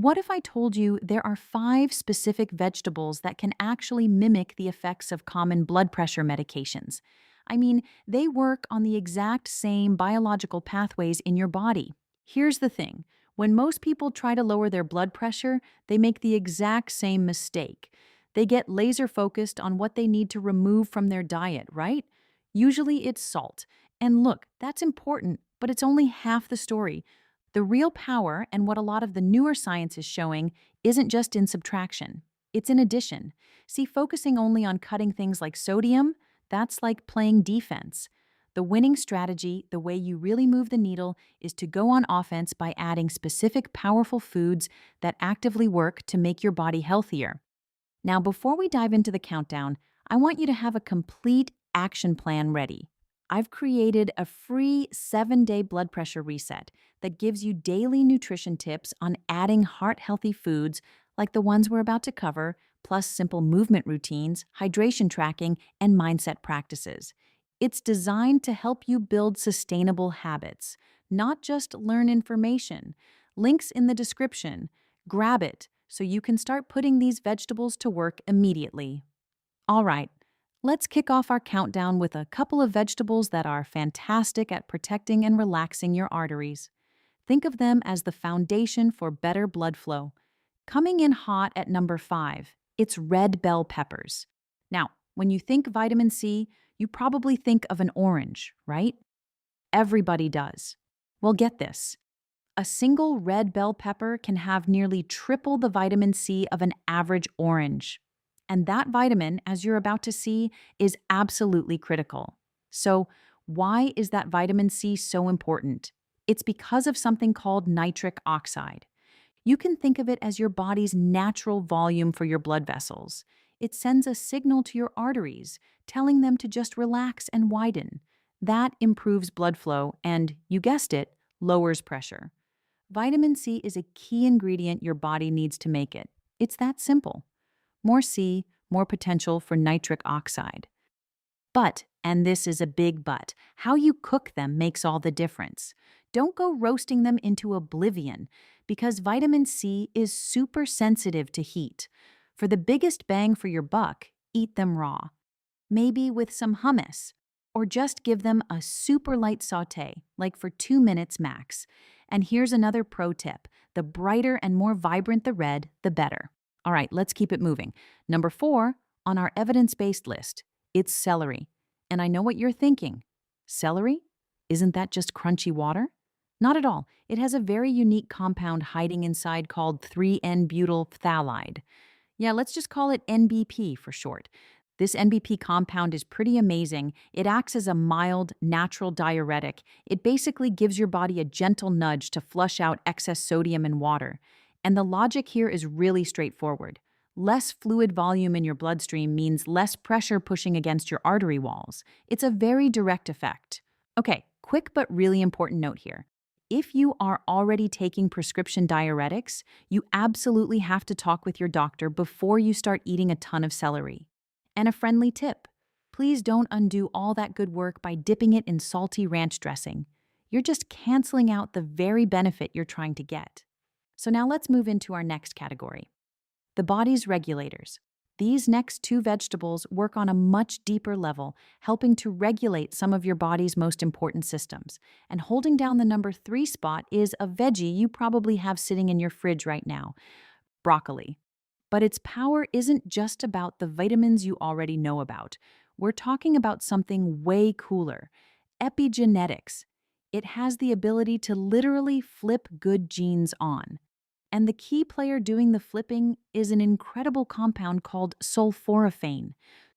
What if I told you there are 5 specific vegetables that can actually mimic the effects of common blood pressure medications? I mean, they work on the exact same biological pathways in your body. Here's the thing: when most people try to lower their blood pressure, they make the exact same mistake. They get laser focused on what they need to remove from their diet, right? Usually it's salt. And look, that's important, but it's only half the story. The real power, and what a lot of the newer science is showing, isn't just in subtraction, it's in addition. See, focusing only on cutting things like sodium, that's like playing defense. The winning strategy, the way you really move the needle, is to go on offense by adding specific powerful foods that actively work to make your body healthier. Now, before we dive into the countdown, I want you to have a complete action plan ready. I've created a free 7-day blood pressure reset that gives you daily nutrition tips on adding heart-healthy foods like the ones we're about to cover, plus simple movement routines, hydration tracking, and mindset practices. It's designed to help you build sustainable habits, not just learn information. Links in the description. Grab it so you can start putting these vegetables to work immediately. All right, let's kick off our countdown with a couple of vegetables that are fantastic at protecting and relaxing your arteries. Think of them as the foundation for better blood flow. Coming in hot at number 5, it's red bell peppers. Now, when you think vitamin C, you probably think of an orange, right? Everybody does. Well, get this. A single red bell pepper can have nearly triple the vitamin C of an average orange. And that vitamin, as you're about to see, is absolutely critical. So, why is that vitamin C so important? It's because of something called nitric oxide. You can think of it as your body's natural volume for your blood vessels. It sends a signal to your arteries, telling them to just relax and widen. That improves blood flow and, you guessed it, lowers pressure. Vitamin C is a key ingredient your body needs to make it. It's that simple. More C, more potential for nitric oxide. But, and this is a big but, how you cook them makes all the difference. Don't go roasting them into oblivion, because vitamin C is super sensitive to heat. For the biggest bang for your buck, eat them raw. Maybe with some hummus, or just give them a super light saute, like for 2 minutes max. And here's another pro tip: the brighter and more vibrant the red, the better. All right, let's keep it moving. Number 4 on our evidence-based list, it's celery. And I know what you're thinking. Celery? Isn't that just crunchy water? Not at all. It has a very unique compound hiding inside called 3N-butyl phthalate. Yeah, let's just call it NBP for short. This NBP compound is pretty amazing. It acts as a mild, natural diuretic. It basically gives your body a gentle nudge to flush out excess sodium and water. And the logic here is really straightforward. Less fluid volume in your bloodstream means less pressure pushing against your artery walls. It's a very direct effect. Okay, quick but really important note here. If you are already taking prescription diuretics, you absolutely have to talk with your doctor before you start eating a ton of celery. And a friendly tip: please don't undo all that good work by dipping it in salty ranch dressing. You're just canceling out the very benefit you're trying to get. So now let's move into our next category: the body's regulators. These next 2 vegetables work on a much deeper level, helping to regulate some of your body's most important systems. And holding down the number 3 spot is a veggie you probably have sitting in your fridge right now: broccoli. But its power isn't just about the vitamins you already know about. We're talking about something way cooler: epigenetics. It has the ability to literally flip good genes on. And the key player doing the flipping is an incredible compound called sulforaphane.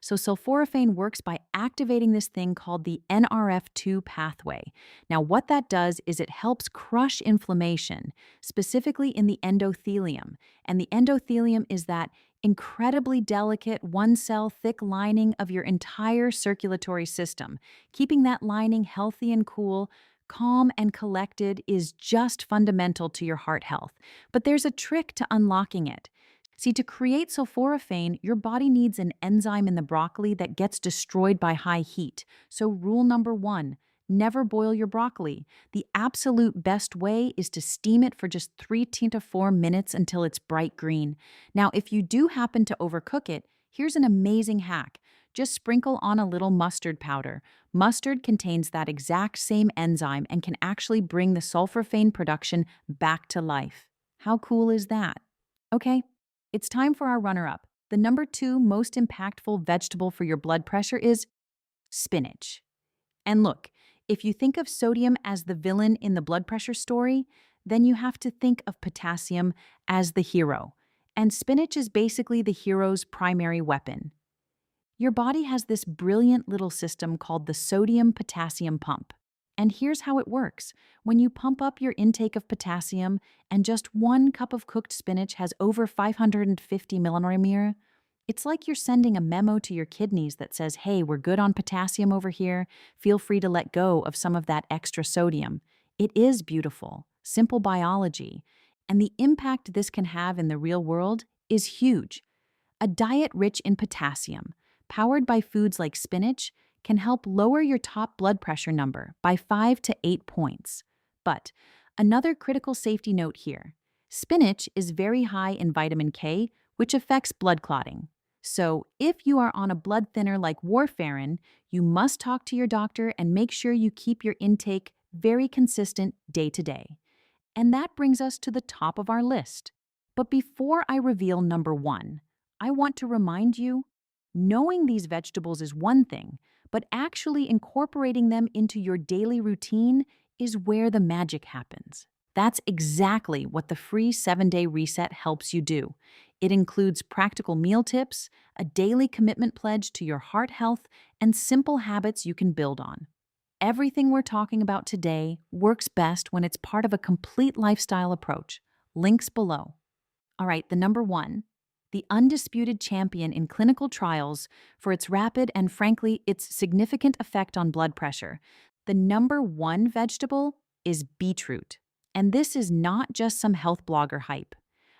So sulforaphane works by activating this thing called the NRF2 pathway. Now, what that does is it helps crush inflammation, specifically in the endothelium. And the endothelium is that incredibly delicate, one-cell thick lining of your entire circulatory system. Keeping that lining healthy and cool, calm and collected is just fundamental to your heart health. But there's a trick to unlocking it. See, to create sulforaphane, your body needs an enzyme in the broccoli that gets destroyed by high heat. So rule number 1, Never boil your broccoli. The absolute best way is to steam it for just 3 to 4 minutes until it's bright green. Now, if you do happen to overcook it, here's an amazing hack. Just sprinkle on a little mustard powder. Mustard contains that exact same enzyme and can actually bring the sulforaphane production back to life. How cool is that? Okay, it's time for our runner-up. The number 2 most impactful vegetable for your blood pressure is spinach. And look, if you think of sodium as the villain in the blood pressure story, then you have to think of potassium as the hero. And spinach is basically the hero's primary weapon. Your body has this brilliant little system called the sodium-potassium pump. And here's how it works. When you pump up your intake of potassium and just 1 cup of cooked spinach has over 550 millimolar, it's like you're sending a memo to your kidneys that says, hey, we're good on potassium over here. Feel free to let go of some of that extra sodium. It is beautiful, simple biology. And the impact this can have in the real world is huge. A diet rich in potassium, powered by foods like spinach, can help lower your top blood pressure number by 5 to 8 points. But another critical safety note here. Spinach is very high in vitamin K, which affects blood clotting. So if you are on a blood thinner like warfarin, you must talk to your doctor and make sure you keep your intake very consistent day to day. And that brings us to the top of our list. But before I reveal number 1, I want to remind you, knowing these vegetables is one thing, but actually incorporating them into your daily routine is where the magic happens. That's exactly what the free 7-day reset helps you do. It includes practical meal tips, a daily commitment pledge to your heart health, and simple habits you can build on. Everything we're talking about today works best when it's part of a complete lifestyle approach. Links below. All right, the number 1, the undisputed champion in clinical trials for its rapid and, frankly, its significant effect on blood pressure. The number 1 vegetable is beetroot. And this is not just some health blogger hype.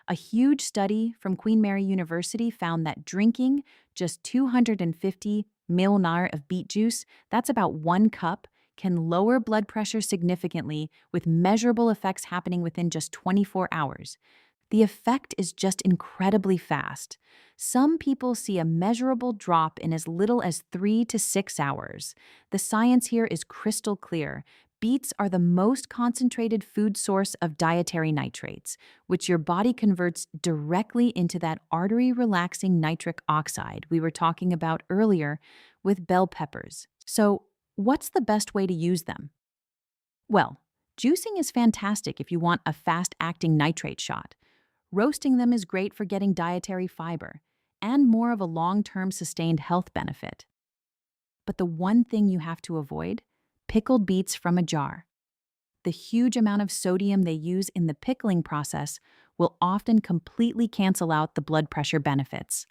A huge study from Queen Mary University found that drinking just 250 milliliters of beet juice, that's about 1 cup, can lower blood pressure significantly with measurable effects happening within just 24 hours. The effect is just incredibly fast. Some people see a measurable drop in as little as 3 to 6 hours. The science here is crystal clear. Beets are the most concentrated food source of dietary nitrates, which your body converts directly into that artery-relaxing nitric oxide we were talking about earlier with bell peppers. So, what's the best way to use them? Well, juicing is fantastic if you want a fast-acting nitrate shot. Roasting them is great for getting dietary fiber and more of a long-term sustained health benefit. But the one thing you have to avoid: pickled beets from a jar. The huge amount of sodium they use in the pickling process will often completely cancel out the blood pressure benefits.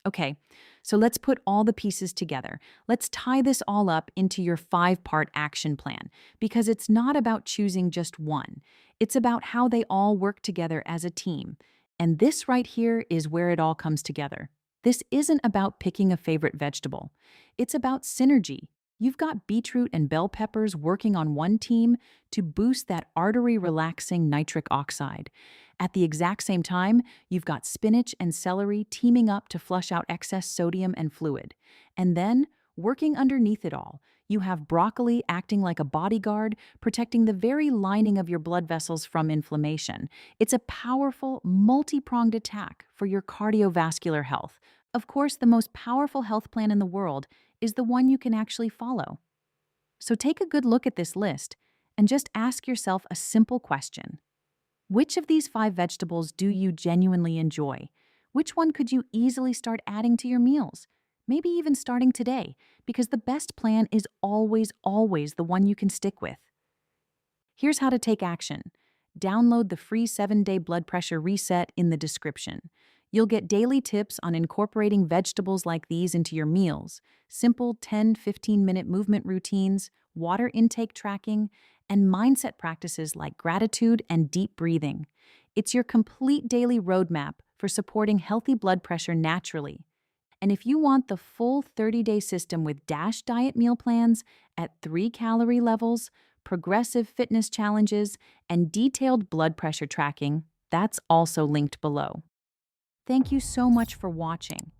Okay, so let's put all the pieces together. Let's tie this all up into your 5-part action plan, because it's not about choosing just one. It's about how they all work together as a team. And this right here is where it all comes together. This isn't about picking a favorite vegetable. It's about synergy. You've got beetroot and bell peppers working on one team to boost that artery-relaxing nitric oxide. At the exact same time, you've got spinach and celery teaming up to flush out excess sodium and fluid. And then, working underneath it all, you have broccoli acting like a bodyguard, protecting the very lining of your blood vessels from inflammation. It's a powerful, multi-pronged attack for your cardiovascular health. Of course, the most powerful health plan in the world is the one you can actually follow. So take a good look at this list and just ask yourself a simple question. Which of these 5 vegetables do you genuinely enjoy? Which one could you easily start adding to your meals? Maybe even starting today, because the best plan is always the one you can stick with. Here's how to take action. Download the free 7-day blood pressure reset in the description. You'll get daily tips on incorporating vegetables like these into your meals, simple 10-15-minute movement routines, water intake tracking, and mindset practices like gratitude and deep breathing. It's your complete daily roadmap for supporting healthy blood pressure naturally. And if you want the full 30-day system with Dash diet meal plans at 3 calorie levels, progressive fitness challenges, and detailed blood pressure tracking, that's also linked below. Thank you so much for watching.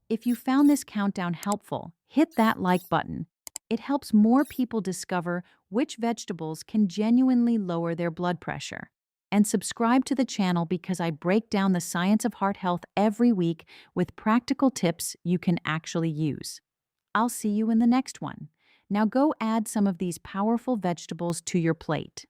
If you found this countdown helpful, hit that like button. It helps more people discover which vegetables can genuinely lower their blood pressure. And subscribe to the channel because I break down the science of heart health every week with practical tips you can actually use. I'll see you in the next one. Now go add some of these powerful vegetables to your plate.